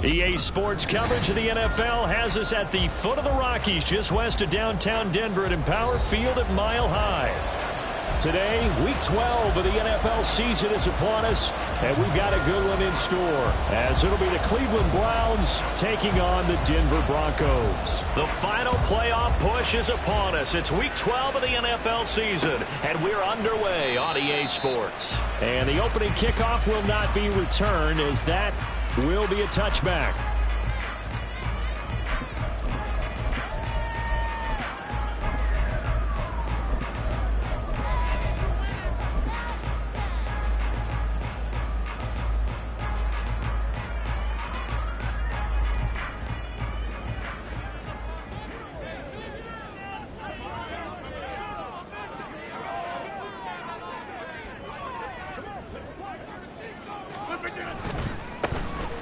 EA Sports coverage of the NFL has us at the foot of the Rockies, just west of downtown Denver at Empower Field at Mile High. Today, Week 12 of the NFL season is upon us, and we've got a good one in store, as it'll be the Cleveland Browns taking on the Denver Broncos. The final playoff push is upon us. It's Week 12 of the NFL season, and we're underway on EA Sports. And the opening kickoff will not be returned, as that will be a touchback.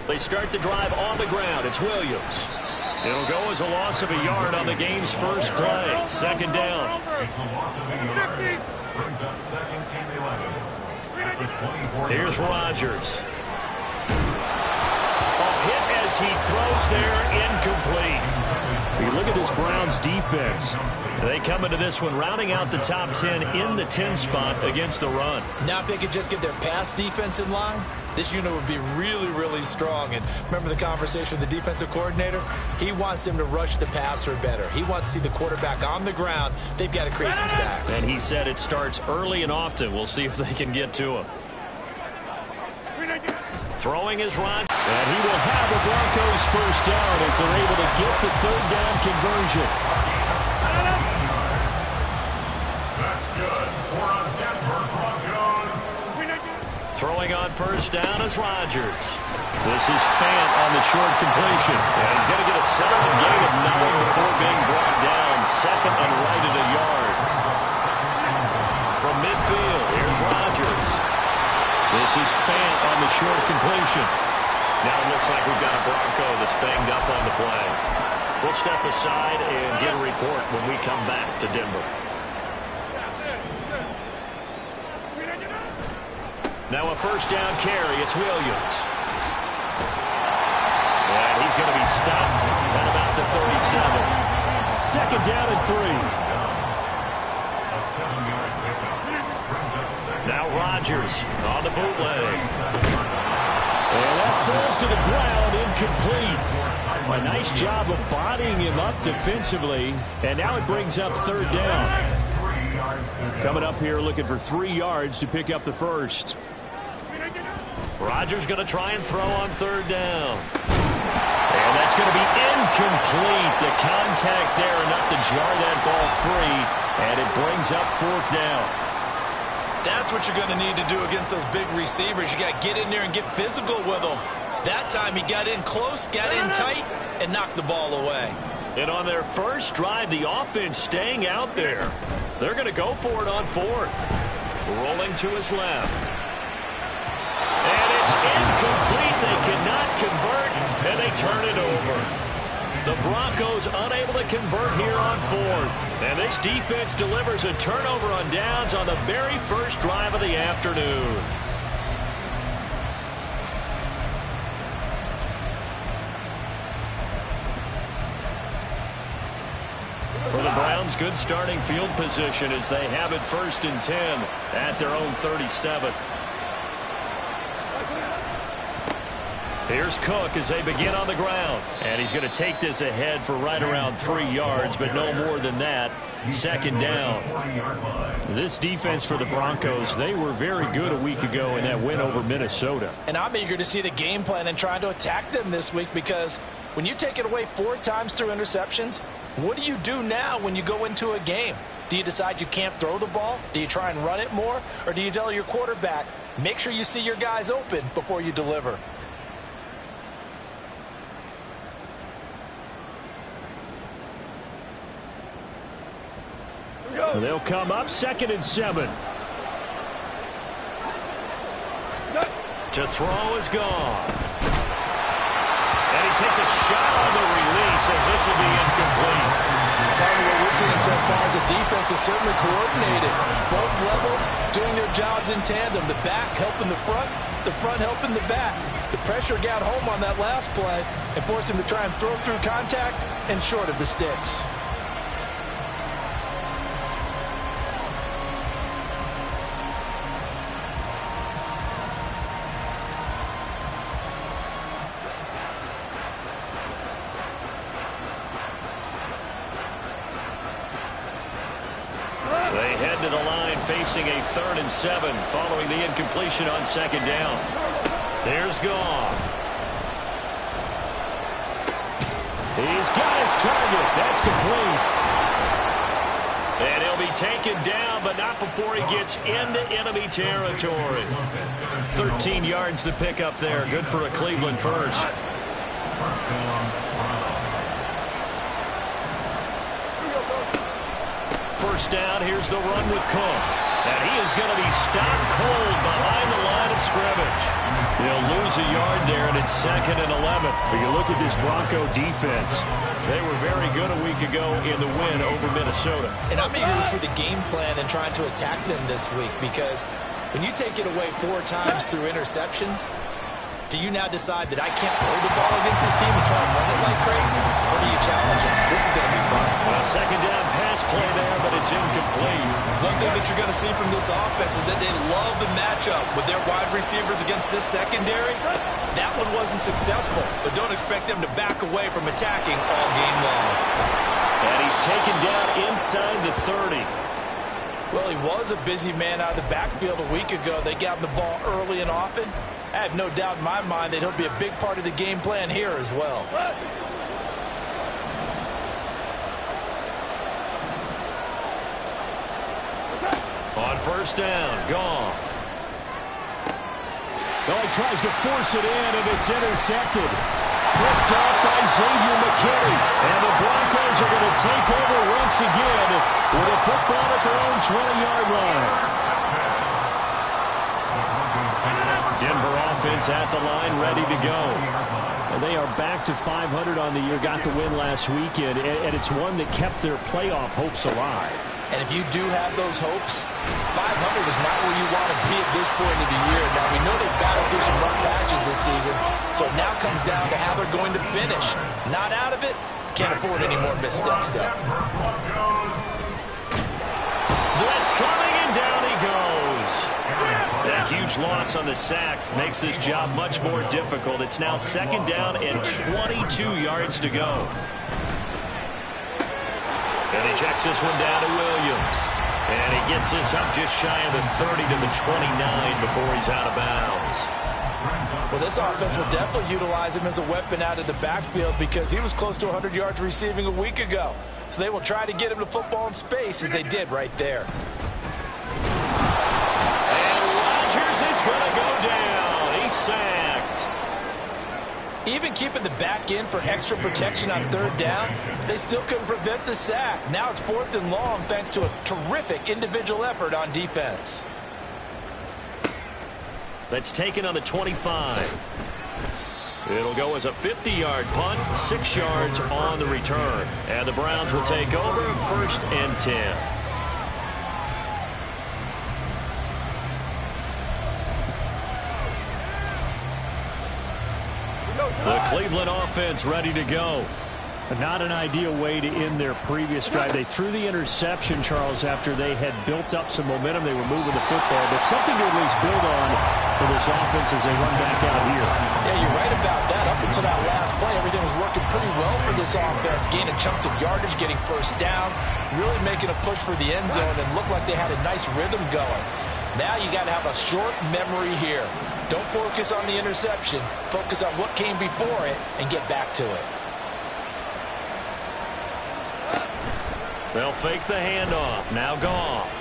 They start the drive on the ground. It's Williams. It'll go as a loss of a yard on the game's first play. Second down. Here's Rodgers. A hit as he throws there, incomplete. You look at this Browns defense. They come into this one rounding out the top 10 in the 10 spot against the run. Now if they could just get their pass defense in line, this unit would be really, really strong. And remember the conversation with the defensive coordinator? He wants them to rush the passer better. He wants to see the quarterback on the ground. They've got to create some sacks. And he said it starts early and often. We'll see if they can get to him. Throwing is Rodgers. And he will have the Broncos first down as they're able to get the third down conversion. That's good for a Denver Broncos. Throwing on first down is Rodgers. This is Fant on the short completion. And he's going to get a solid gain of 9 before being brought down. Second and right at a yard. From midfield, here's Rodgers. This is Fant on the short completion. Now it looks like we've got a Bronco that's banged up on the play. We'll step aside and get a report when we come back to Denver. Now a first down carry. It's Williams. And he's going to be stopped at about the 37. Second down and 3. Now Rodgers on the bootleg. And that falls to the ground, incomplete. A nice job of bodying him up defensively. And now it brings up third down. Coming up here looking for 3 yards to pick up the first. Rodgers going to try and throw on third down. And that's going to be incomplete. The contact there enough to jar that ball free. And it brings up fourth down. That's what you're going to need to do against those big receivers. You got to get in there and get physical with them. That time he got in close, got in tight, and knocked the ball away. And on their first drive, the offense staying out there. They're going to go for it on fourth. Rolling to his left. And it's incomplete. They cannot convert, and they turn it over. The Broncos unable to convert here on fourth. And this defense delivers a turnover on downs on the very first drive of the afternoon. For the Browns, good starting field position as they have it first and 10 at their own 37. Here's Cook as they begin on the ground. And he's going to take this ahead for right around 3 yards, but no more than that. Second down. This defense for the Broncos, they were very good a week ago in that win over Minnesota. And I'm eager to see the game plan and trying to attack them this week, because when you take it away 4 times through interceptions, what do you do now when you go into a game? Do you decide you can't throw the ball? Do you try and run it more? Or do you tell your quarterback, make sure you see your guys open before you deliver? They'll come up second and 7. To throw is gone. And he takes a shot on the release as this will be incomplete. Partner, what we're seeing so far is the defense is certainly coordinated. Both levels doing their jobs in tandem. The back helping the front helping the back. The pressure got home on that last play and forced him to try and throw through contact and short of the sticks. They head to the line facing a 3rd and 7 following the incompletion on 2nd down. There's Goff. He's got his target. That's complete. And he'll be taken down, but not before he gets into enemy territory. 13 yards to pick up there. Good for a Cleveland first. First down, here's the run with Cook. And he is going to be stopped cold behind the line of scrimmage. They'll lose a yard there, and it's 2nd and 11. If you look at this Bronco defense, they were very good a week ago in the win over Minnesota. And I'm eager to see the game plan and trying to attack them this week, because when you take it away 4 times through interceptions, do you now decide that I can't throw the ball against this team and try and run it like crazy? Or do you challenge them? This is going to be fun. Well, 2nd down pass play there, but it's incomplete. One thing that you're going to see from this offense is that they love the matchup with their wide receivers against this secondary. That one wasn't successful, but don't expect them to back away from attacking all game long. And he's taken down inside the 30. Well, he was a busy man out of the backfield a week ago. They got him the ball early and often. I have no doubt in my mind that he'll be a big part of the game plan here as well. On first down, Goff. oh, he tries to force it in, and it's intercepted. Picked up by Xavier McKinney. And the Broncos are going to take over once again with a football at their own 20-yard line. Denver offense at the line, ready to go. And they are back to 500 on the year, got the win last weekend, and it's one that kept their playoff hopes alive. And if you do have those hopes, 500 is not where you want to be at this point of the year. Now, we know they've battled through some rough patches this season, so it now comes down to how they're going to finish. Not out of it, can't afford any more missteps, though. Blitz coming, and down he goes. That huge loss on the sack makes this job much more difficult. It's now 2nd down and 22 yards to go. And he checks this one down to Williams. And he gets this up just shy of the 30 to the 29 before he's out of bounds. Well, this offense will definitely utilize him as a weapon out of the backfield because he was close to 100 yards receiving a week ago. So they will try to get him to football in space as they did right there. Is going to go down. He's sacked. Even keeping the back in for extra protection on 3rd down, they still couldn't prevent the sack. Now it's 4th and long thanks to a terrific individual effort on defense. That's taken on the 25. It'll go as a 50-yard punt, 6 yards on the return. And the Browns will take over 1st and 10. The Cleveland offense ready to go. Not an ideal way to end their previous drive. They threw the interception, Charles, after they had built up some momentum. They were moving the football, but something to at least build on for this offense as they run back out here. Yeah, you're right about that. Up until that last play, everything was working pretty well for this offense, gaining chunks of yardage, getting first downs, really making a push for the end zone, and looked like they had a nice rhythm going. Now you got to have a short memory here. Don't focus on the interception. Focus on what came before it and get back to it. They'll fake the handoff. Now Goff.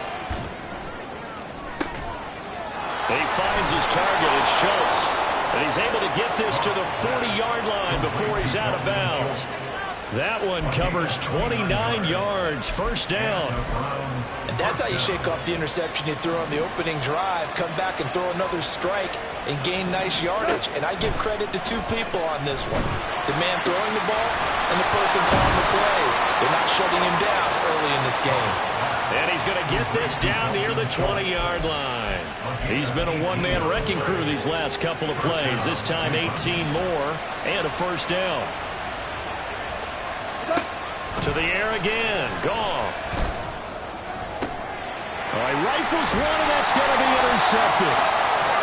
He finds his target. It's Schultz. And he's able to get this to the 40-yard line before he's out of bounds. That one covers 29 yards, first down. And that's how you shake off the interception you threw on the opening drive, come back and throw another strike and gain nice yardage. And I give credit to two people on this one. The man throwing the ball and the person calling the plays. They're not shutting him down early in this game. And he's going to get this down near the 20-yard line. He's been a one-man wrecking crew these last couple of plays. This time 18 more and a first down. To the air again. Goff. All right, rifles one, and that's going to be intercepted.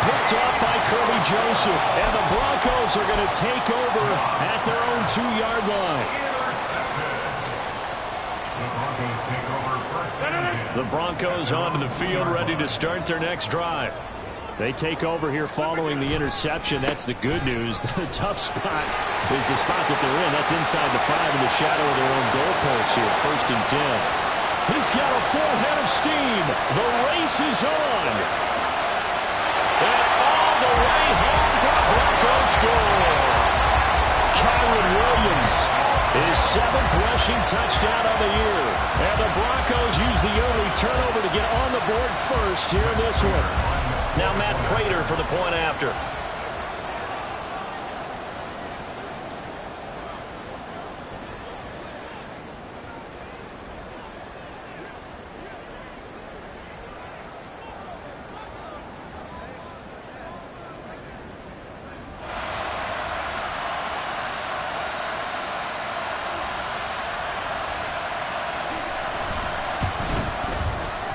Picked off by Kirby Joseph. And the Broncos are going to take over at their own 2-yard line. The Broncos onto the field, ready to start their next drive. They take over here following the interception. That's the good news. The tough spot is the spot that they're in. That's inside the 5 in the shadow of their own goalpost here. First and 10. He's got a full head of steam. The race is on. And all the way home for the Broncos score. Kyron Williams, his 7th rushing touchdown of the year. And the Broncos use the early turnover to get on the board first here in this one. Now Matt Prater for the point after.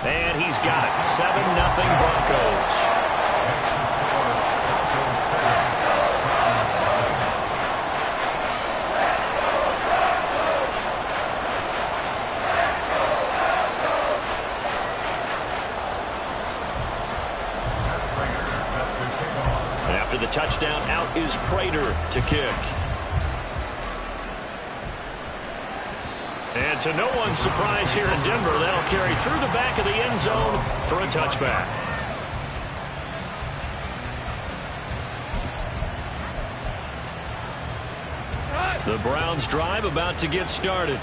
And he's got it. 7-0 Broncos. After the touchdown, out is Prater to kick. And to no one's surprise here in Denver, that'll carry through the back of the end zone for a touchback. The Browns' drive about to get started.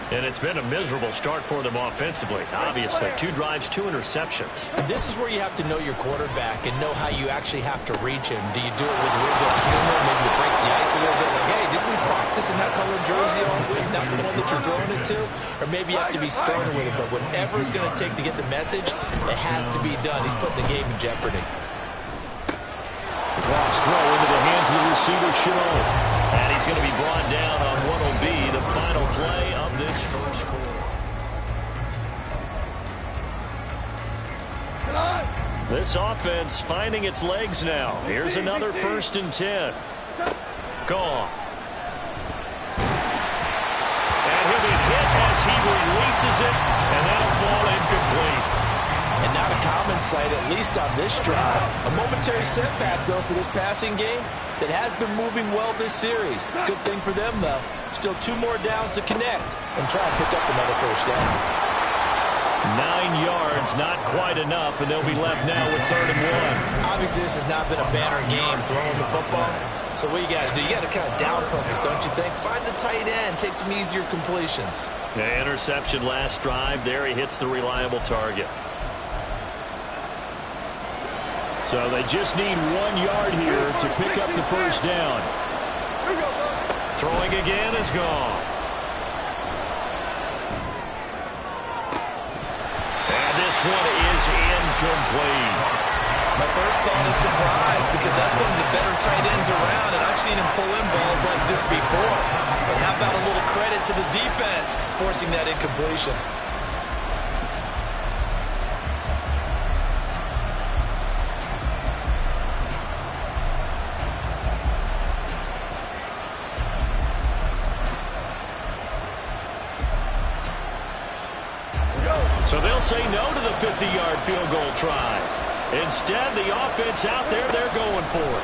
And it's been a miserable start for them offensively. Obviously, 2 drives, 2 interceptions. This is where you have to know your quarterback and know how you actually have to reach him. Do you do it with a little bit of humor? Maybe you break the ice a little bit. Like, hey, didn't we practice in that colored jersey all week? Not the one that you're throwing it to? Or maybe you have to be sterner with it. But whatever it's going to take to get the message, it has to be done. He's putting the game in jeopardy. Cross throw into the hands of the receiver, Shaw. And he's going to be brought down on what will be the final play of this first quarter. This offense finding its legs now. Here's another 1st and 10. Gone. And he'll be hit as he releases it, and that'll fall incomplete. And not a common sight, at least on this drive. A momentary setback, though, for this passing game that has been moving well this series. Good thing for them, though. Still 2 more downs to connect and try and pick up another first down. 9 yards, not quite enough, and they'll be left now with 3rd and 1. Obviously, this has not been a banner game throwing the football. So what you got to do, you got to kind of down focus, don't you think? Find the tight end, take some easier completions. The interception last drive. There he hits the reliable target. So they just need 1 yard here to pick up the first down. Throwing again is gone. And this one is incomplete. My first thought is surprise because that's one of the better tight ends around, and I've seen him pull in balls like this before. But how about a little credit to the defense forcing that incompletion? So they'll say no to the 50-yard field goal try. Instead, the offense out there, they're going for it.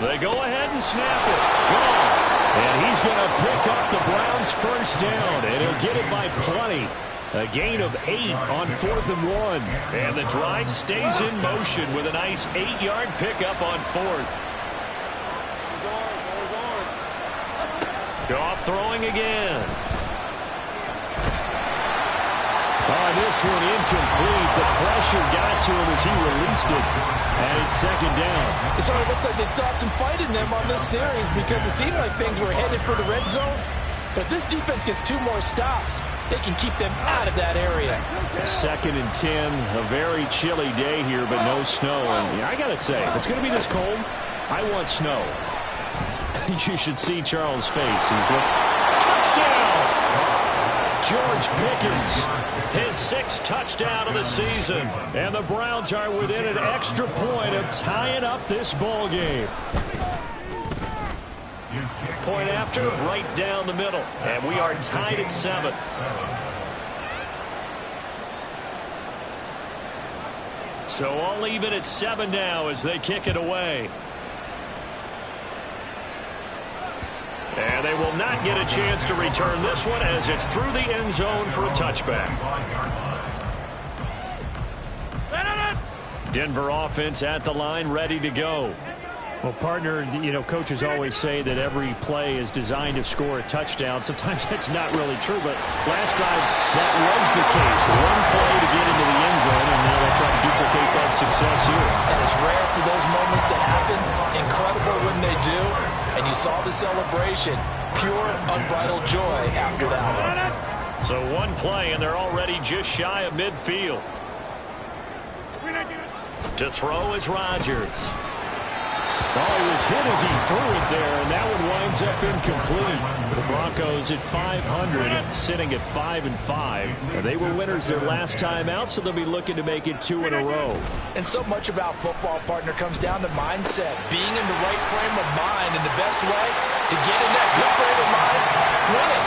They go ahead and snap it. Gone. And he's going to pick up the Browns' first down, and he'll get it by plenty. A gain of 8 on 4th and 1. And the drive stays in motion with a nice 8-yard pickup on 4th. Goff throwing again. Oh, this one incomplete. The pressure got to him as he released it. And it's second down. It sort of looks like they stopped some fight in them on this series because it seemed like things were headed for the red zone. But if this defense gets 2 more stops, they can keep them out of that area. 2nd and 10. A very chilly day here, but no snow. And I got to say, if it's going to be this cold, I want snow. You should see Charles' face. He's like, touchdown! George Pickens, his 6th touchdown of the season. And the Browns are within an extra point of tying up this ball game. Point after, right down the middle. And we are tied at 7. So all even at 7 now as they kick it away. And they will not get a chance to return this one as it's through the end zone for a touchback. Denver offense at the line, ready to go. Well, partner, you know, coaches always say that every play is designed to score a touchdown. Sometimes that's not really true, but last time that was the case. One play to get into the end zone, and now they'll try to duplicate that success here. And it's rare for those moments to happen. Incredible when they do. And you saw the celebration. Pure, unbridled joy after that one. So one play, and they're already just shy of midfield. To throw is Rodgers. Oh, he was hit as he threw it there, and that one winds up incomplete. The Broncos at 500, sitting at 5-5. They were winners their last time out, so they'll be looking to make it 2 in a row. And so much about football, partner, comes down to mindset. Being in the right frame of mind, and the best way to get in that good frame of mind, winning.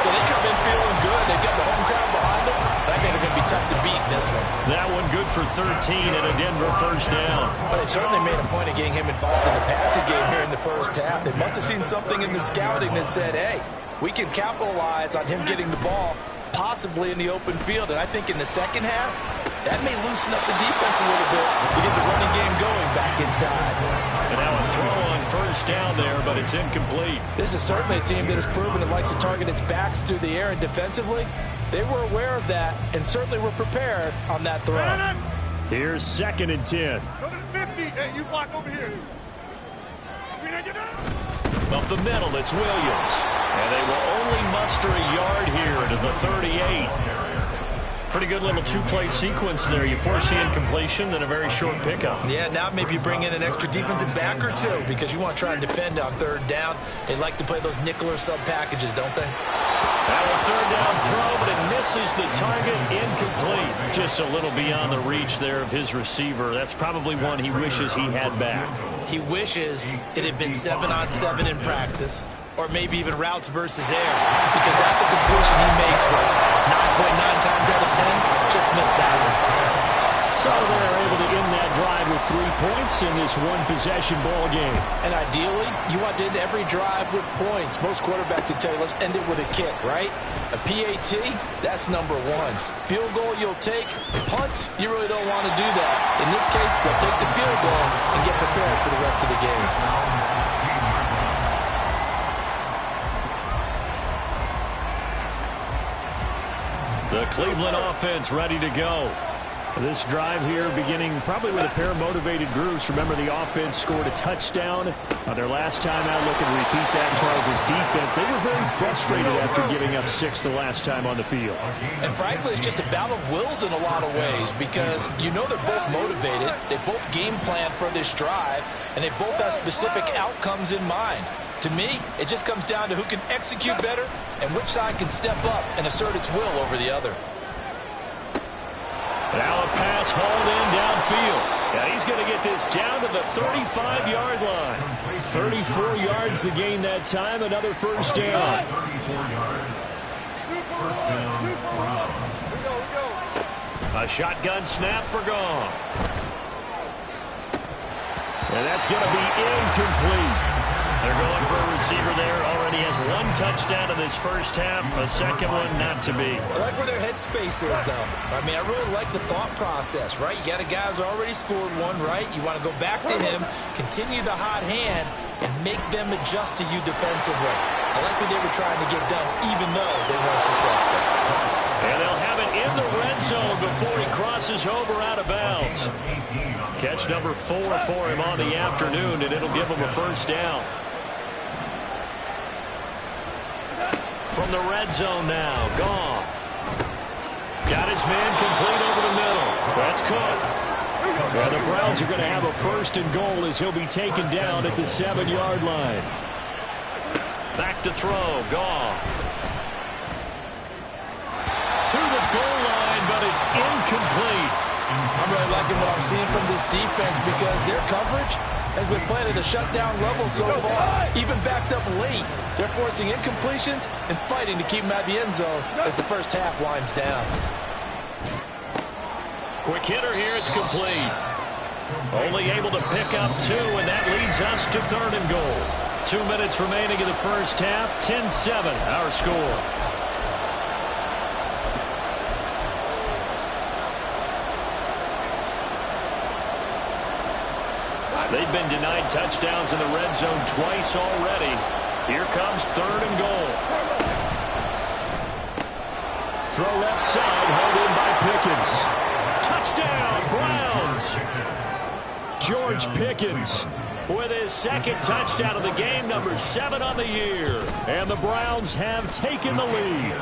So they come in feeling good. They've got the home crowd behind them. I think they're going to be tough to beat in this one. That one good for 13 and a Denver first down. But it certainly made a point of getting him involved in the passing game here in the first half. They must have seen something in the scouting that said, hey, we can capitalize on him getting the ball possibly in the open field. And I think in the second half, that may loosen up the defense a little bit to get the running game going back inside. And now a throw on first down there, but it's incomplete. This is certainly a team that has proven it likes to target its backs through the air, and defensively, they were aware of that and certainly were prepared on that throw. Here's 2nd and 10. Go to the 50. Hey, you block over here. Up the middle, it's Williams. And they will only muster a yard here to the 38. Pretty good little 2-play sequence there. You force the incompletion, then a very short pickup. Yeah, now maybe you bring in an extra defensive back or two because you want to try and defend on 3rd down. They like to play those nickel or sub packages, don't they? Now a 3rd down throw, but it misses the target. Incomplete. Just a little beyond the reach there of his receiver. That's probably one he wishes he had back. He wishes it had been 7-on-7 in practice, or maybe even routes versus air, because that's a completion he makes, but 9.9 times out of 10, just missed that one. So they're able to end that drive with 3 points in this one-possession ball game. And ideally, you want to end every drive with points. Most quarterbacks would tell you, let's end it with a kick, right? A PAT, that's number 1. Field goal you'll take. Punts, you really don't want to do that. In this case, they'll take the field goal and get prepared for the rest of the game. The Cleveland offense ready to go. This drive here beginning probably with a pair of motivated groups. Remember, the offense scored a touchdown their last time out. Looking to repeat that in Charles' defense. They were very frustrated after giving up 6 the last time on the field. And frankly, it's just a battle of wills in a lot of ways because you know they're both motivated. They both game plan for this drive, and they both have specific outcomes in mind. To me, it just comes down to who can execute better and which side can step up and assert its will over the other. Now a pass hauled in downfield. Yeah, he's going to get this down to the 35-yard line. 34 yards to gain that time. Another first down. A shotgun snap for Goff. And that's going to be incomplete. They're going for a receiver there already has one touchdown in this first half. A second one not to be. I like where their headspace is, though. I mean, I really like the thought process, right? You got a guy who's already scored one, right? You want to go back to him, continue the hot hand, and make them adjust to you defensively. I like what they were trying to get done, even though they weren't successful. And they'll have it in the red zone before he crosses over out of bounds. Catch number 4 for him on the afternoon, and it'll give him a first down. From the red zone now, Goff. Got his man complete over the middle. That's Cook. And the Browns are going to have a first and goal as he'll be taken down at the 7-yard line. Back to throw, Goff. To the goal line, but it's incomplete. I'm really liking what I'm seeing from this defense because their coverage has been playing at a shutdown level so far. Even backed up late, they're forcing incompletions and fighting to keep them out of the end zone as the first half winds down. Quick hitter here, it's complete. Only able to pick up 2, and that leads us to 3rd and goal. 2 minutes remaining in the first half, 10-7, our score. They've been denied touchdowns in the red zone twice already. Here comes 3rd and goal. Throw left side, held in by Pickens. Touchdown, Browns! George Pickens with his 2nd touchdown of the game, number 7 on the year. And the Browns have taken the lead.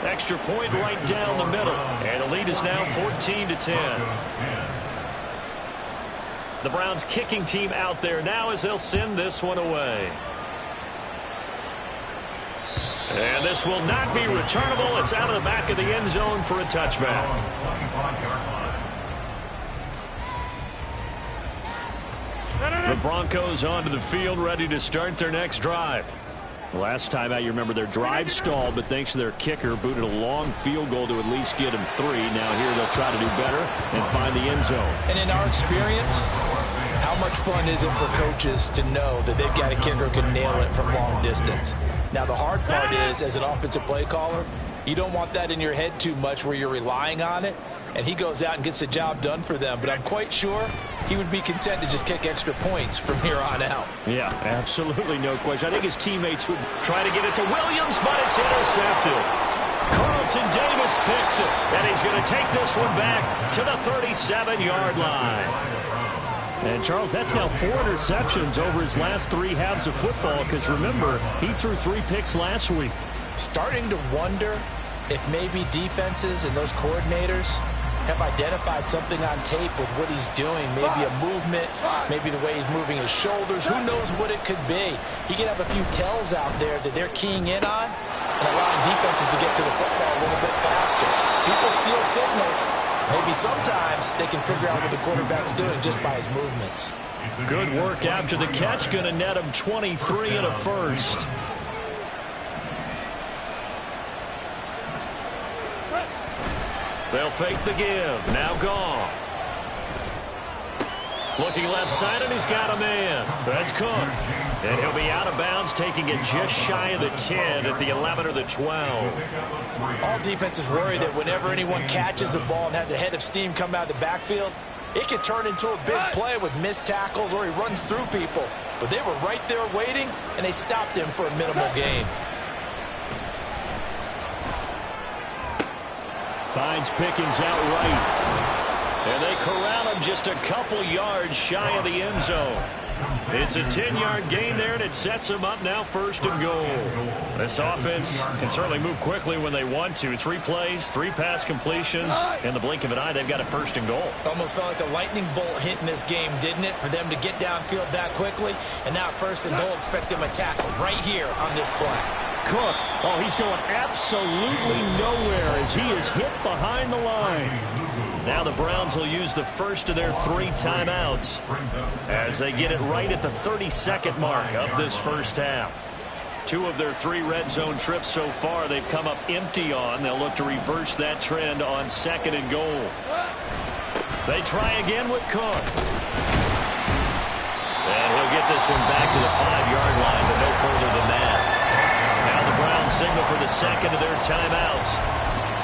Extra point right down the middle. And the lead is now 14-10. The Browns kicking team out there now as they'll send this one away. And this will not be returnable. It's out of the back of the end zone for a touchback. The Broncos onto the field, ready to start their next drive. Last time out, you remember their drive stalled, but thanks to their kicker, booted a long field goal to at least get them 3. Now here they'll try to do better and find the end zone. And in our experience, how much fun is it for coaches to know that they've got a kicker who can nail it from long distance? Now, the hard part is, as an offensive play caller, you don't want that in your head too much where you're relying on it, and he goes out and gets the job done for them. But I'm quite sure he would be content to just kick extra points from here on out. Yeah, absolutely no question. I think his teammates would try to get it to Williams, but it's intercepted. Carlton Davis picks it, and he's going to take this one back to the 37-yard line. And, Charles, that's now 4 interceptions over his last 3 halves of football because, remember, he threw 3 picks last week. Starting to wonder if maybe defenses and those coordinators have identified something on tape with what he's doing. Maybe a movement, maybe the way he's moving his shoulders. Who knows what it could be? He could have a few tells out there that they're keying in on and allowing defenses to get to the football a little bit faster. People steal signals. Maybe sometimes they can figure out what the quarterback's doing just by his movements. Good work after the catch. Going to net him 23 and a first. They'll fake the give. Now Goff. Looking left side, and he's got a man. That's Cook. And he'll be out of bounds, taking it just shy of the 10 at the 11 or the 12. All defenses worry that whenever anyone catches the ball and has a head of steam come out of the backfield, it could turn into a big play with missed tackles or he runs through people. But they were right there waiting, and they stopped him for a minimal gain. Finds Pickens out right. And they corral him just a couple yards shy of the end zone. It's a 10-yard gain there, and it sets them up now 1st and goal. This offense can certainly move quickly when they want to. 3 plays, 3 pass completions. In the blink of an eye, they've got a 1st and goal. Almost felt like a lightning bolt hit in this game, didn't it? For them to get downfield that quickly. And now 1st and goal, expect them to tackle right here on this play. Cook, oh, he's going absolutely nowhere as he is hit behind the line. Now the Browns will use the first of their 3 timeouts as they get it right at the 32nd mark of this first half. 2 of their 3 red zone trips so far they've come up empty on. They'll look to reverse that trend on 2nd and goal. They try again with Cook. And he'll get this one back to the 5-yard line, but no further than that. Now the Browns signal for the second of their timeouts.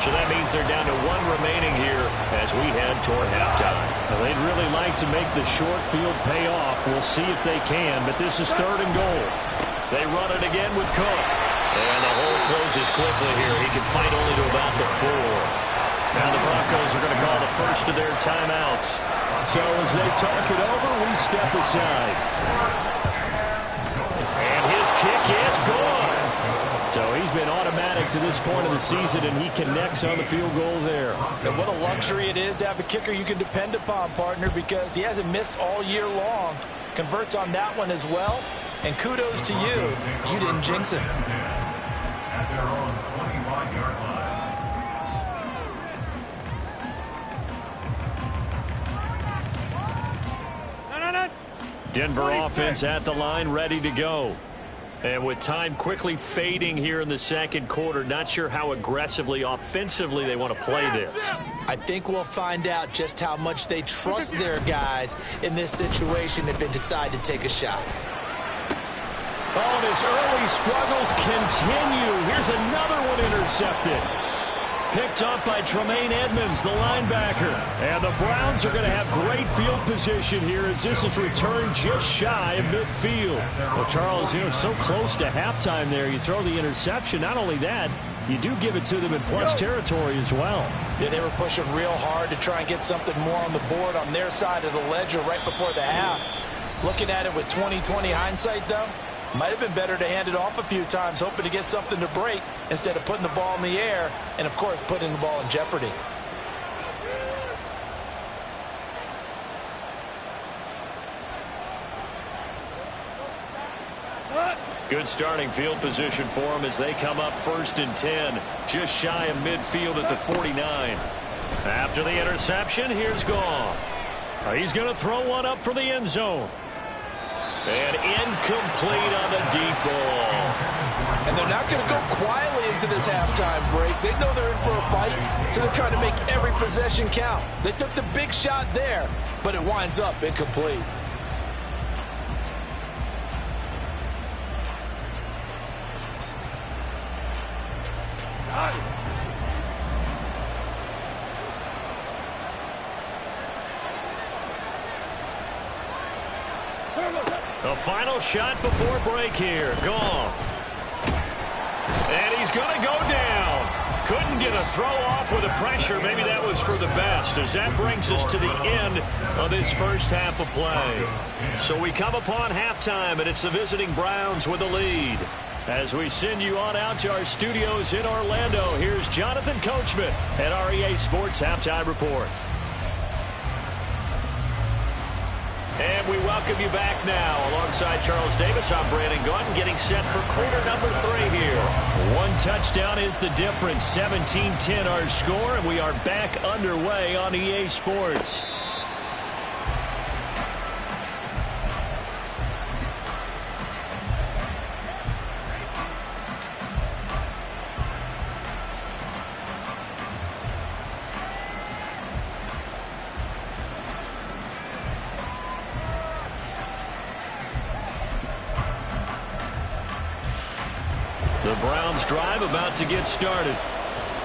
So that means they're down to one remaining here as we head toward halftime. Well, they'd really like to make the short field pay off. We'll see if they can, but this is 3rd and goal. They run it again with Cook. And the hole closes quickly here. He can fight only to about the 4. Now the Broncos are going to call the first of their timeouts. So as they talk it over, we step aside. And his kick is good. So he's been automatic to this point of the season, and he connects on the field goal there. And what a luxury it is to have a kicker you can depend upon, partner, because he hasn't missed all year long. Converts on that one as well. And kudos to you. You didn't jinx him. Denver offense at the line, ready to go. And with time quickly fading here in the second quarter, not sure how aggressively, offensively they want to play this. I think we'll find out just how much they trust their guys in this situation if they decide to take a shot. Oh, and his early struggles continue. Here's another one intercepted. Picked up by Tremaine Edmonds, the linebacker. And the Browns are going to have great field position here as this is returned just shy of midfield. Well, Charles, so close to halftime there. You throw the interception. Not only that, you do give it to them in plus territory as well. Yeah, they were pushing real hard to try and get something more on the board on their side of the ledger right before the half. Looking at it with 20/20 hindsight, though, might have been better to hand it off a few times, hoping to get something to break instead of putting the ball in the air and, of course, putting the ball in jeopardy. Good starting field position for them as they come up 1st and 10, just shy of midfield at the 49. After the interception, here's Goff. He's going to throw one up for the end zone. And incomplete on the deep ball. And they're not going to go quietly into this halftime break. They know they're in for a fight, so they're trying to make every possession count. They took the big shot there, but it winds up incomplete. The final shot before break here. Goff. And he's going to go down. Couldn't get a throw off with the pressure. Maybe that was for the best as that brings us to the end of this first half of play. So we come upon halftime, and it's the visiting Browns with the lead. As we send you on out to our studios in Orlando, here's Jonathan Coachman at our EA Sports Halftime Report. And we welcome you back now. Alongside Charles Davis, I'm Brandon Gaudin, getting set for quarter number 3 here. One touchdown is the difference. 17-10 our score, and we are back underway on EA Sports. The Browns drive about to get started.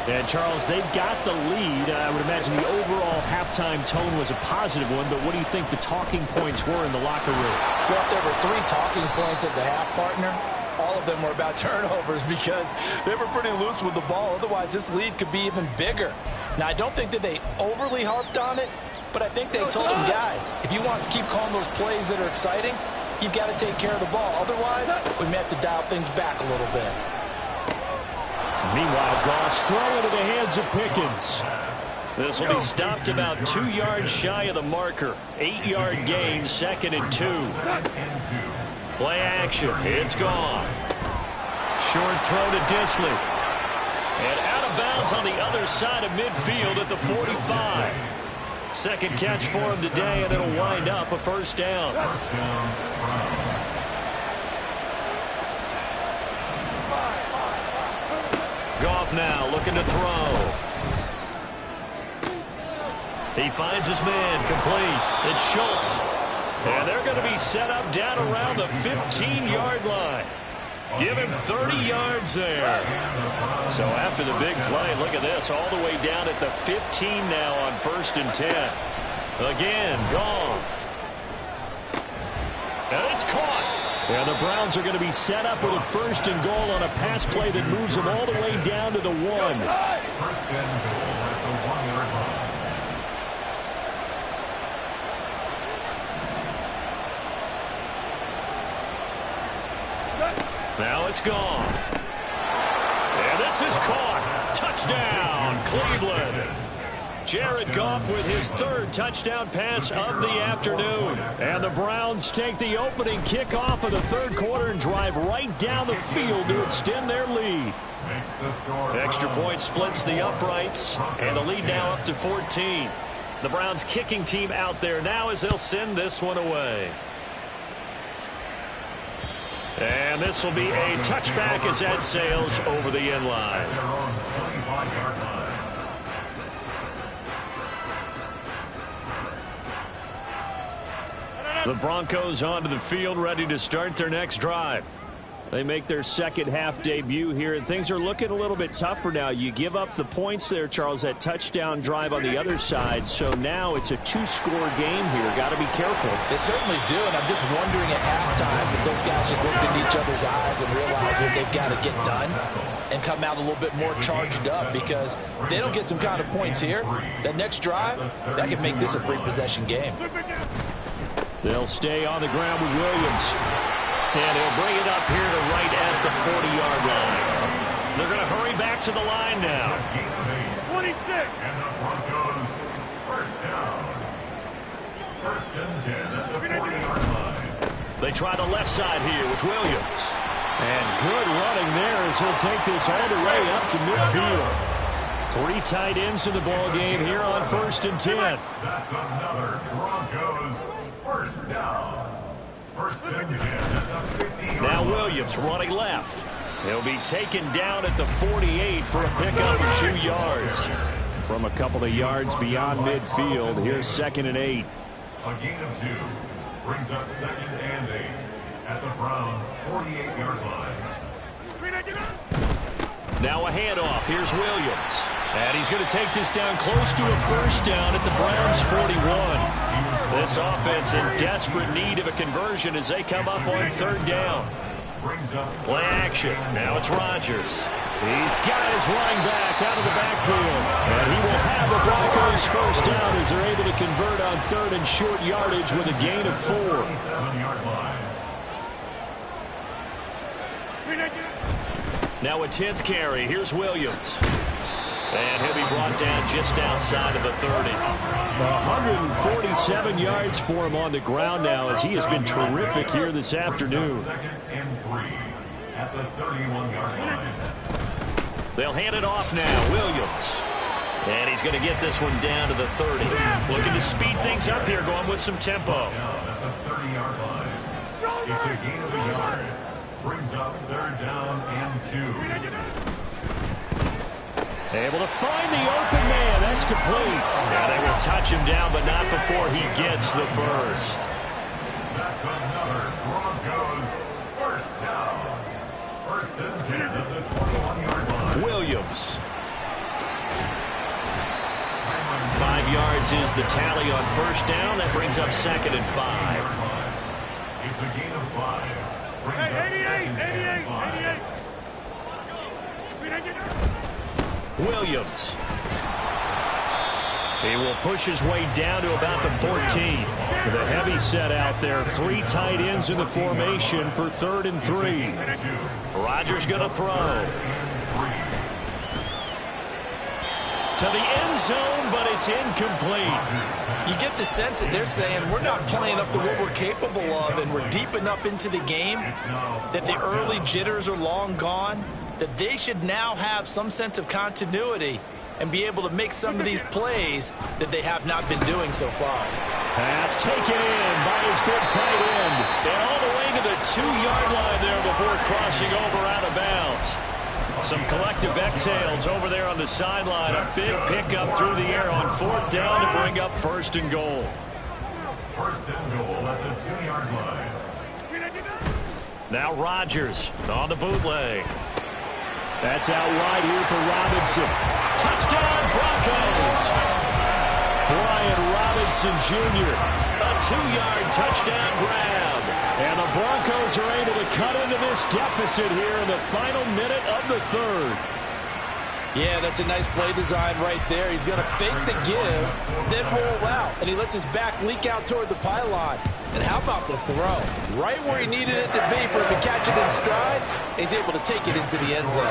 And, Charles, they've got the lead. I would imagine the overall halftime tone was a positive one, but what do you think the talking points were in the locker room? Well, if there were 3 talking points at the half, partner, all of them were about turnovers because they were pretty loose with the ball. Otherwise, this lead could be even bigger. Now, I don't think that they overly harped on it, but I think they told them, guys, if you want to keep calling those plays that are exciting, you've got to take care of the ball. Otherwise, we may have to dial things back a little bit. Meanwhile, Goff's throw into the hands of Pickens. This will be stopped about 2 yards shy of the marker. 8-yard gain, 2nd and 2. Play action. It's Goff. Short throw to Disley. And out of bounds on the other side of midfield at the 45. Second catch for him today, and it'll wind up a first down. Goff now looking to throw. He finds his man complete. It's Schultz. And they're going to be set up down around the 15-yard line. Give him 30 yards there. So after the big play, look at this, all the way down at the 15 now on 1st and 10. Again, Goff. And it's caught. And the Browns are going to be set up with a 1st and goal on a pass play that moves them all the way down to the 1. 1st and goal at the 1-yard line. Now it's gone. And this is caught. Touchdown, Cleveland. Jared Goff with his 3rd touchdown pass of the afternoon. And the Browns take the opening kickoff of the 3rd quarter and drive right down the field to extend their lead. Extra point splits the uprights, and the lead now up to 14. The Browns kicking team out there now as they'll send this one away. And this will be a touchback as that sails over the end line. The Broncos onto the field, ready to start their next drive. They make their second half debut here, and things are looking a little bit tougher now. You give up the points there, Charles, that touchdown drive on the other side. So now it's a 2-score game here. Got to be careful. They certainly do, and I'm just wondering at halftime if those guys just looked into each other's eyes and realized what they've got to get done and come out a little bit more charged up, because if they don't get some kind of points here, that next drive, that could make this a 3-possession game. They'll stay on the ground with Williams. And he'll bring it up here to right at the 40-yard line. They're going to hurry back to the line now. 26. And the Broncos, 1st down. 1st and 10 at the 40-yard line. They try the left side here with Williams. And good running there as he'll take this all the way up to midfield. 3 tight ends in the ball game here on 1st and 10. That's another Broncos 1st down. 1st and 10 at the 50-yard line. Now Williams running left. He'll be taken down at the 48 for a pickup of 2 yards. From a couple of yards beyond midfield, here's 2nd and 8. A gain of 2 brings up 2nd and 8 at the Browns' 48-yard line. Now a handoff. Here's Williams. And he's going to take this down close to a 1st down at the Browns' 41. This offense in desperate need of a conversion as they come up on 3rd down. Play action. Now it's Rodgers. He's got his running back out of the backfield. And he will have the Broncos 1st down as they're able to convert on 3rd and short yardage with a gain of 4. Now a 10th carry. Here's Williams. And he'll be brought down just outside of the 30. 147 yards for him on the ground now as he has been terrific here this afternoon. 2nd and 3 at the 31-yard line. They'll hand it off now. Williams. And he's going to get this one down to the 30. Looking to speed things up here, going with some tempo. Down at the 30-yard line. It's a gain of a yard. Brings up 3rd down and 2. Able to find the open man. That's complete. Now they will touch him down, but not before he gets the 1st. That's another Broncos 1st down. 1st and 10 at the 21-yard line. Williams. 5 yards is the tally on 1st down. That brings up 2nd and 5. It's a gain of 5. Brings up 2nd and 5. Williams. He will push his way down to about the 14. With a heavy set out there. 3 tight ends in the formation for 3rd and 3. Rodgers going to throw. To the end zone, but it's incomplete. You get the sense that they're saying we're not playing up to what we're capable of, and we're deep enough into the game that the early jitters are long gone, that they should now have some sense of continuity and be able to make some of these plays that they have not been doing so far. Pass taken in by his big tight end. And all the way to the 2-yard line there before crossing over out of bounds. Some collective exhales over there on the sideline. A big pickup through the air on 4th down to bring up 1st and goal. 1st and goal at the 2-yard line. Now Rodgers on the bootleg. That's out wide here for Robinson. Touchdown, Broncos! Brian Robinson Jr. A 2-yard touchdown grab. And the Broncos are able to cut into this deficit here in the final minute of the third. Yeah, that's a nice play design right there. He's going to fake the give, then roll out, and he lets his back leak out toward the pylon. And how about the throw? Right where he needed it to be for him to catch it in stride, he's able to take it into the end zone.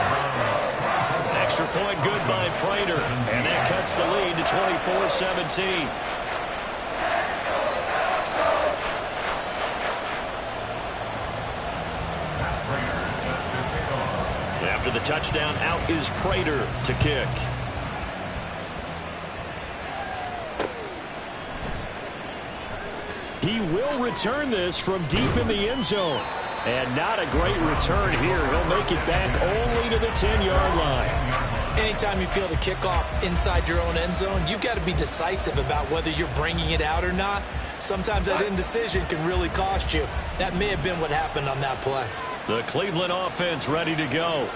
Extra point good by Prater, and that cuts the lead to 24-17. After the touchdown, out is Prater to kick. He will return this from deep in the end zone. And not a great return here. He'll make it back only to the 10-yard line. Anytime you feel the kickoff inside your own end zone, you've got to be decisive about whether you're bringing it out or not. Sometimes that indecision can really cost you. That may have been what happened on that play. The Cleveland offense ready to go.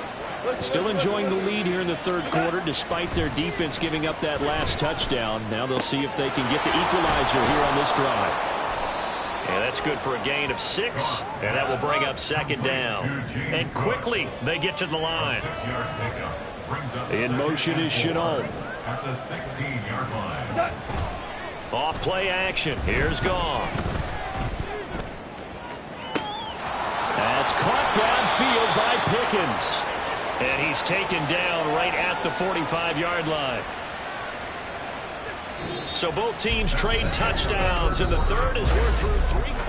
Still enjoying the lead here in the third quarter despite their defense giving up that last touchdown. Now they'll see if they can get the equalizer here on this drive. And that's good for a gain of 6, and that will bring up second down. And quickly they get to the line. In motion is Chenault. At the 16-yard line. Off play action. Here's Goff. That's caught downfield by Pickens. And he's taken down right at the 45-yard line. So both teams trade touchdowns in the third as we're through 3 quarters.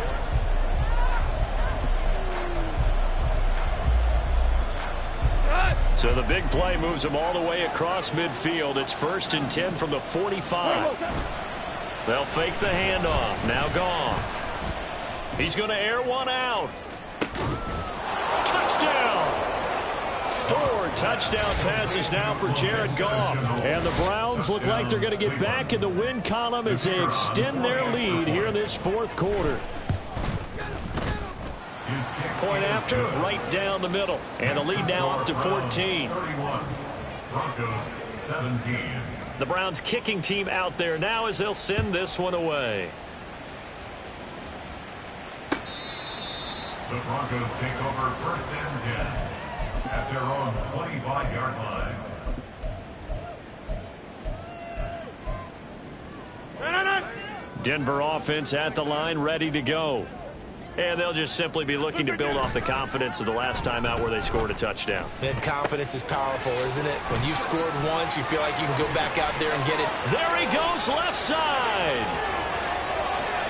So the big play moves them all the way across midfield. It's 1st and 10 from the 45. They'll fake the handoff. Now Goff. He's going to air one out. Touchdown! 4 touchdown passes now for Jared Goff. And the Browns look like they're going to get back in the win column as they extend their lead here in this fourth quarter. Point after, right down the middle. And the lead now up to 14. 31. Broncos 17. The Browns kicking team out there now as they'll send this one away. The Broncos take over 1st and 10 at their own 25-yard line. Denver offense at the line, ready to go. And they'll just simply be looking to build off the confidence of the last time out where they scored a touchdown. And confidence is powerful, isn't it? When you've scored once, you feel like you can go back out there and get it. There he goes, left side.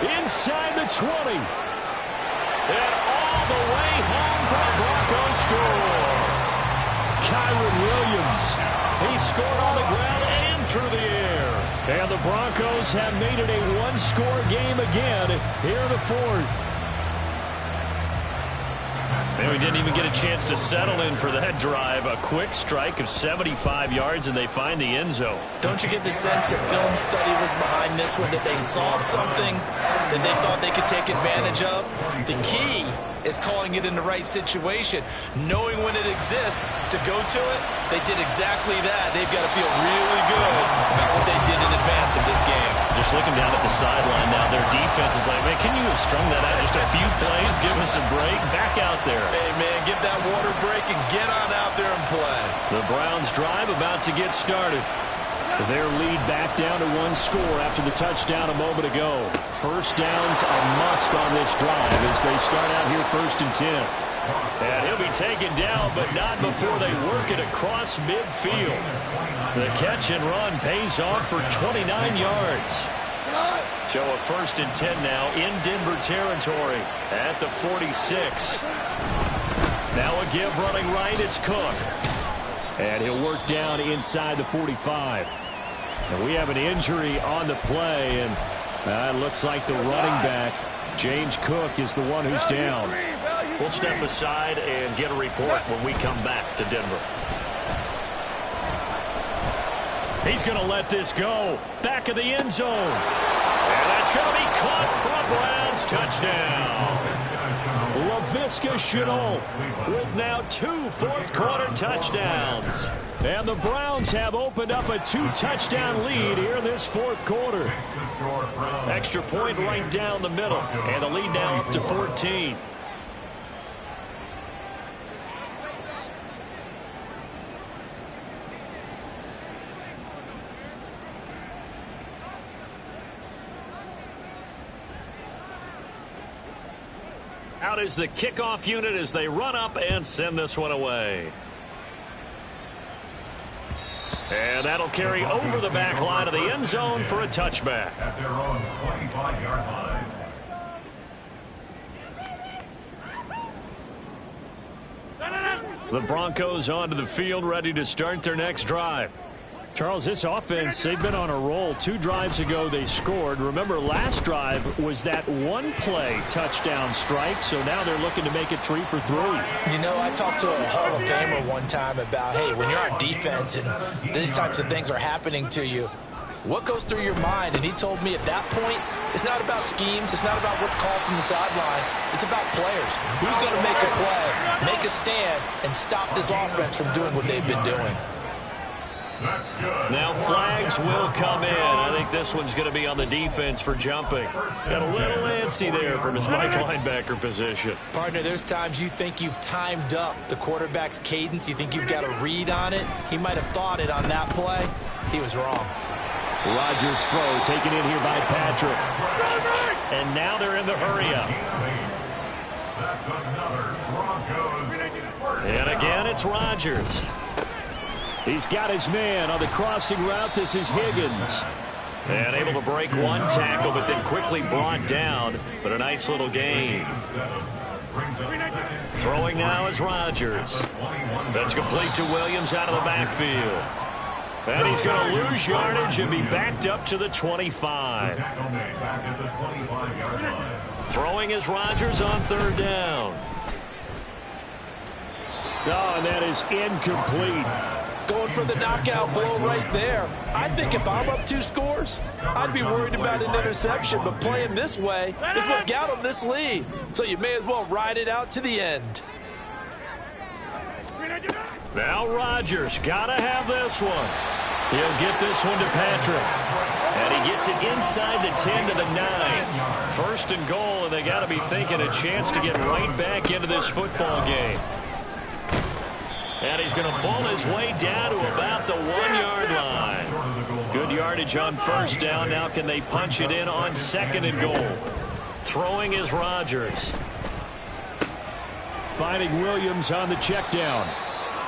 Inside the 20. And all the way home for the Broncos score. Kyron Williams. He scored on the ground and through the air. And the Broncos have made it a one-score game again here in the fourth. And we didn't even get a chance to settle in for that drive. A quick strike of 75 yards, and they find the end zone. Don't you get the sense that film study was behind this one, that they saw something that they thought they could take advantage of? The key is calling it in the right situation, knowing when it exists to go to it. They did exactly that. They've got to feel really good about what they did in advance of this game. Just looking down at the sideline now, their defense is like, man, can you have strung that out just a few plays? Give us a break. Back out there. Hey, man, give that water break and get on out there and play. The Browns drive about to get started. Their lead back down to 1 score after the touchdown a moment ago. First down's a must on this drive as they start out here 1st and 10. And he'll be taken down, but not before they work it across midfield. The catch and run pays off for 29 yards. So a 1st and 10 now in Denver territory at the 46. Now a give running right, it's Cook. And he'll work down inside the 45. And we have an injury on the play, and it looks like the running back, James Cook, is the one who's down. We'll step aside and get a report when we come back to Denver. He's going to let this go. Back of the end zone. And that's going to be caught for a Browns touchdown. Laviska Shenault with now 2 fourth-quarter touchdowns. And the Browns have opened up a 2-touchdown lead here in this fourth quarter. Extra point right down the middle, and the lead now up to 14. Out is the kickoff unit as they run up and send this one away. And that'll carry over the back line of the end zone for a touchback. At their own 25-yard line. The Broncos onto the field, ready to start their next drive. Charles, this offense, they've been on a roll. 2 drives ago, they scored. Remember, last drive was that one-play touchdown strike, so now they're looking to make it 3 for 3. You know, I talked to a Hall of Famer one time about, hey, when you're on defense and these types of things are happening to you, what goes through your mind? And he told me at that point, it's not about schemes. It's not about what's called from the sideline. It's about players. Who's going to make a play, make a stand, and stop this offense from doing what they've been doing? Now flags will come in. I think this one's going to be on the defense for jumping. Got a little antsy there from his Mike linebacker position. Partner, there's times you think you've timed up the quarterback's cadence. You think you've got a read on it. He might have thought it on that play. He was wrong. Rodgers' throw taken in here by Patrick. And now they're in the hurry-up. And again, it's Rodgers. He's got his man on the crossing route. This is Higgins. And able to break one tackle, but then quickly brought down. But a nice little gain. Throwing now is Rodgers. That's complete to Williams out of the backfield. And he's going to lose yardage and be backed up to the 25. Throwing is Rodgers on 3rd down. Oh, and that is incomplete. Going for the knockout blow right there. I think if I'm up 2 scores, I'd be worried about an interception, but playing this way is what got him this lead. So you may as well ride it out to the end. Now Rodgers, gotta have this one. He'll get this one to Patrick. And he gets it inside the 10 to the 9. 1st and goal, and they gotta be thinking a chance to get right back into this football game. And he's going to bull his way down to about the 1-yard line. Good yardage on 1st down. Now can they punch it in on 2nd and goal? Throwing is Rodgers. Finding Williams on the check down.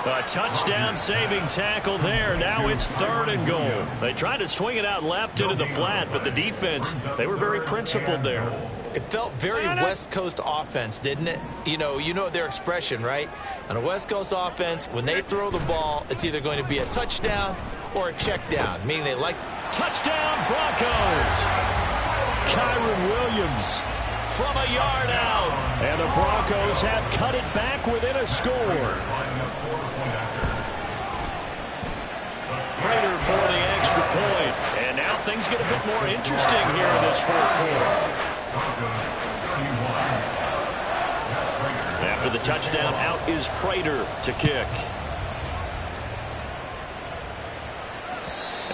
A touchdown saving tackle there. Now it's 3rd and goal. They tried to swing it out left into the flat, but the defense, they were very principled there. It felt very West Coast offense, didn't it? You know their expression, right? On a West Coast offense, when they throw the ball, it's either going to be a touchdown or a check down, meaning they like touchdown Broncos. Kyron Williams from a yard out. And the Broncos have cut it back within a score. Prater for the extra point. And now things get a bit more interesting here in this 4th quarter. After the touchdown, out is Prater to kick.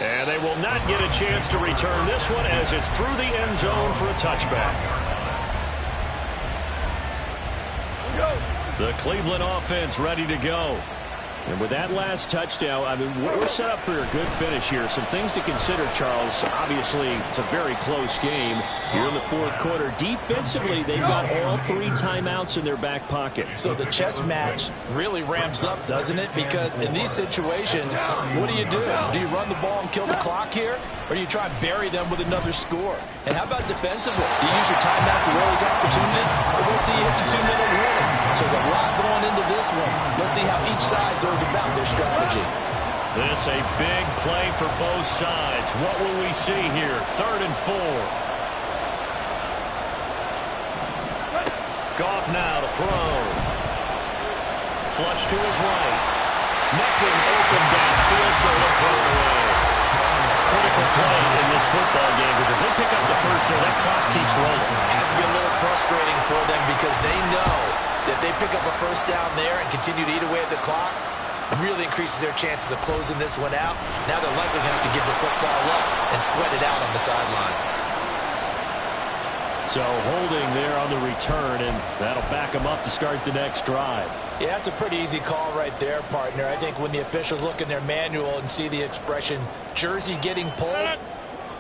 And they will not get a chance to return this one as it's through the end zone for a touchback. The Cleveland offense ready to go. And with that last touchdown, I mean, we're set up for a good finish here. Some things to consider, Charles. Obviously, it's a very close game here in the 4th quarter. Defensively, they've got all 3 timeouts in their back pocket. So the chess match really ramps up, doesn't it? Because in these situations, what do? Do you run the ball and kill the clock here? Or do you try and bury them with another score? And how about defensively? Do you use your timeouts at early opportunity? Or wait till you hit the 2-minute warning? So there's a lot going into this one. Let's see how each side goes about their strategy. This a big play for both sides. What will we see here? 3rd and 4. Goff now to throw. Flush to his right. Nothing open downfield, so he'll throw it away. Critical play in this football game because if they pick up the 1st there, that clock keeps rolling. It has to be a little frustrating for them because they know pick up a first down there and continue to eat away at the clock, really increases their chances of closing this one out. Now they're likely going to have to give the football up and sweat it out on the sideline. So holding there on the return, and that'll back them up to start the next drive. Yeah, that's a pretty easy call right there, partner. I think when the officials look in their manual and see the expression jersey getting pulled,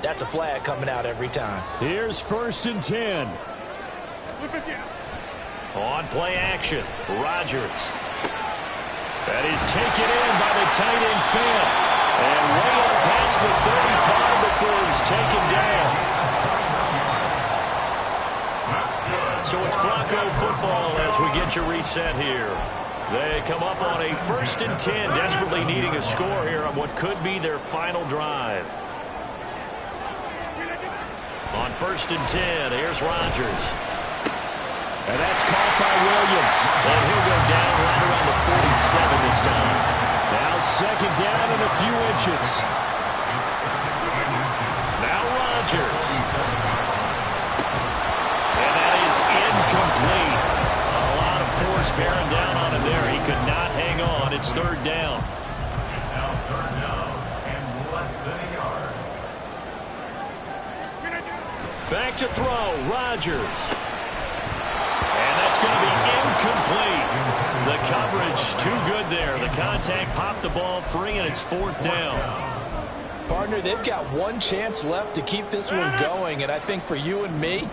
that's a flag coming out every time. Here's 1st and 10. On play action, Rodgers. That is taken in by the tight end Fant. And way up past the 35 before he's taken down. So it's Bronco football as we get you reset here. They come up on a 1st and 10, desperately needing a score here on what could be their final drive. On 1st and 10, here's Rodgers. And that's caught by Williams. And he'll go down right around the 47 this time. Now 2nd down and a few inches. Now Rodgers. And that is incomplete. A lot of force bearing down on him there. He could not hang on. It's 3rd down. It's now 3rd down and less than a yard. Back to throw, Rodgers. And that's going to be incomplete. The coverage too good there. The contact popped the ball free, and it's 4th down. Partner, they've got one chance left to keep this one going, and I think for you and me,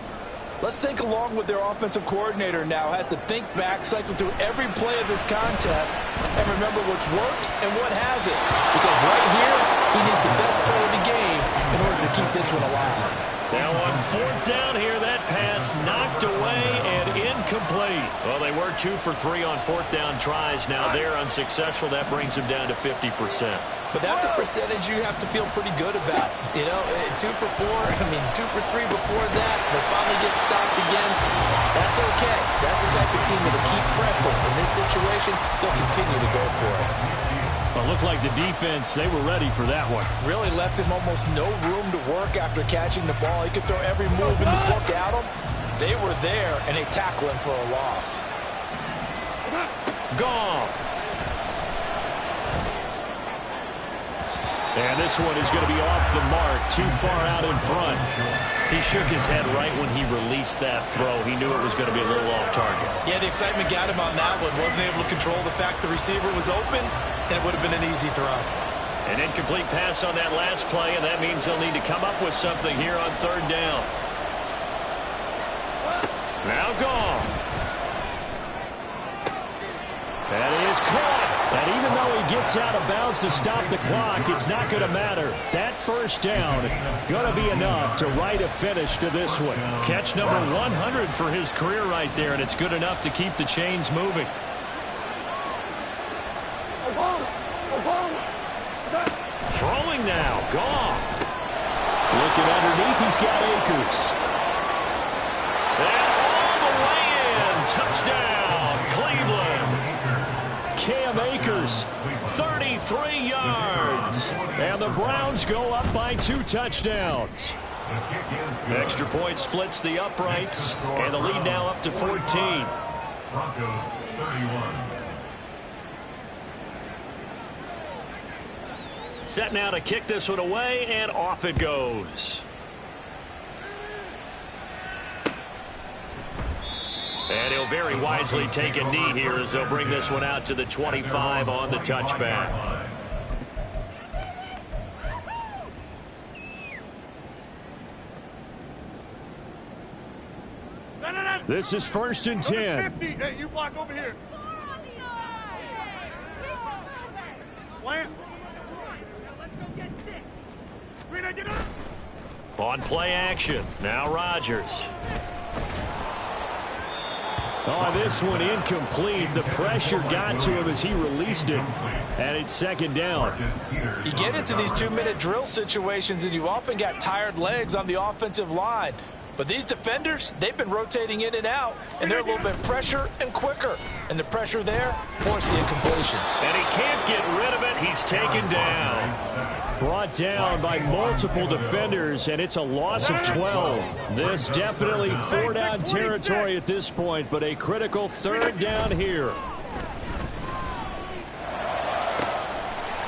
let's think along with their offensive coordinator now. Has to think back, cycle through every play of this contest, and remember what's worked and what hasn't. Because right here, he needs the best play of the game in order to keep this one alive. Now on 4th down here, that pass knocked away and incomplete. Well, they were 2 for 3 on 4th down tries. Now they're unsuccessful. That brings them down to 50%. But that's a percentage you have to feel pretty good about. You know, 2 for 4, 2 for 3 before that. They'll finally get stopped again. That's okay. That's the type of team that'll keep pressing. In this situation, they'll continue to go for it. Well, it looked like the defense, they were ready for that one. Really left him almost no room to work after catching the ball. He could throw every move in the book at him. They were there, and they tackle him for a loss. Goff. And this one is going to be off the mark, too far out in front. He shook his head right when he released that throw. He knew it was going to be a little off target. Yeah, the excitement got him on that one. Wasn't able to control the fact the receiver was open, and it would have been an easy throw. An incomplete pass on that last play, and that means they'll need to come up with something here on 3rd down. Now Goff. That is caught. And even though he gets out of bounds to stop the clock, it's not going to matter. That 1st down going to be enough to write a finish to this one. Catch number 100 for his career right there, and it's good enough to keep the chains moving. Throwing now, Goff. Looking underneath, he's got Akers. And all the way in, touchdown, Cleveland. Cam Akers, 33 yards. And the Browns go up by 2 touchdowns. Extra point splits the uprights, and the lead now up to 14. Broncos 31. Set now to kick this one away, and off it goes. And he'll very wisely take a knee here as they'll bring this one out to the 25 on the touchback. This is 1st and 10. 50. Hey, you block over here. Plant. On play action, now Rodgers. Oh, this one incomplete. The pressure got to him as he released it. And it's 2nd down. You get into these 2-minute drill situations, and you often got tired legs on the offensive line. But these defenders, they've been rotating in and out, and they're a little bit fresher and quicker. And the pressure there forced the incompletion. And he can't get rid of it. He's taken down. Brought down by multiple defenders, and it's a loss of 12. This definitely 4-down territory at this point, but a critical 3rd down here.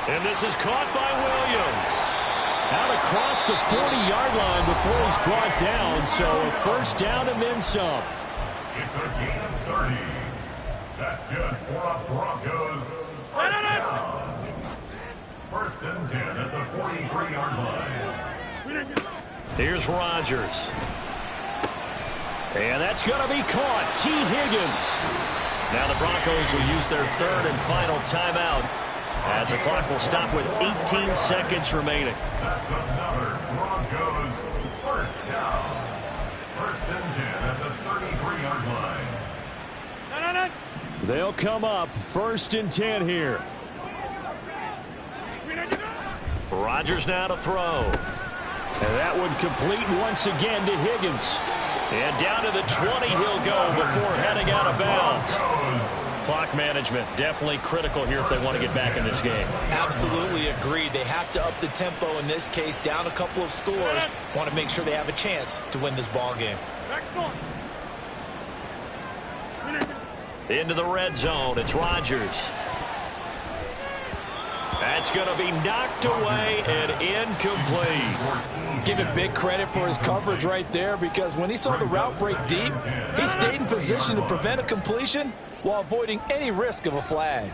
And this is caught by Williams. Out across the 40-yard line before he's brought down, so a 1st down and then some. It's a gain of 30. That's good for a Broncos 1st down. 1st and 10 at the 43-yard line. Here's Rodgers. And that's going to be caught. T. Higgins. Now the Broncos will use their 3rd and final timeout, as the clock will stop with 18 seconds remaining. That's another Broncos 1st down. 1st and 10 at the 33-yard line. They'll come up 1st and 10 here. Rodgers now to throw. And that one complete once again to Higgins. And down to the 20 he'll go before heading out of bounds. Clock management definitely critical here if they want to get back in this game. Absolutely agreed. They have to up the tempo in this case, down a couple of scores. Want to make sure they have a chance to win this ball game. Into the red zone. It's Rodgers. That's going to be knocked away and incomplete. Give him big credit for his coverage right there, because when he saw the route break deep, he stayed in position to prevent a completion while avoiding any risk of a flag.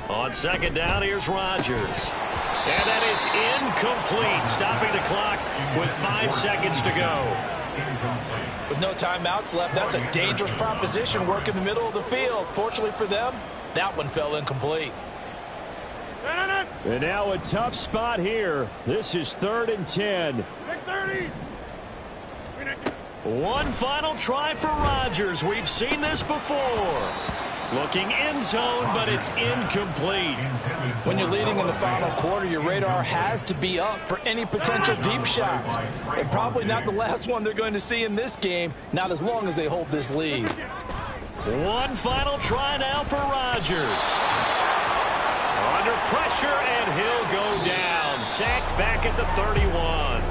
On 2nd down, here's Rodgers. And that is incomplete, stopping the clock with 5 seconds to go. With no timeouts left, that's a dangerous proposition, work in the middle of the field. Fortunately for them, that one fell incomplete. And now a tough spot here. This is 3rd and 10. 30. One final try for Rodgers. We've seen this before. Looking end zone, but it's incomplete. When you're leading in the final quarter, your radar has to be up for any potential deep shots. And probably not the last one they're going to see in this game, not as long as they hold this lead. One final try now for Rodgers. Under pressure, and he'll go down. Sacked back at the 31.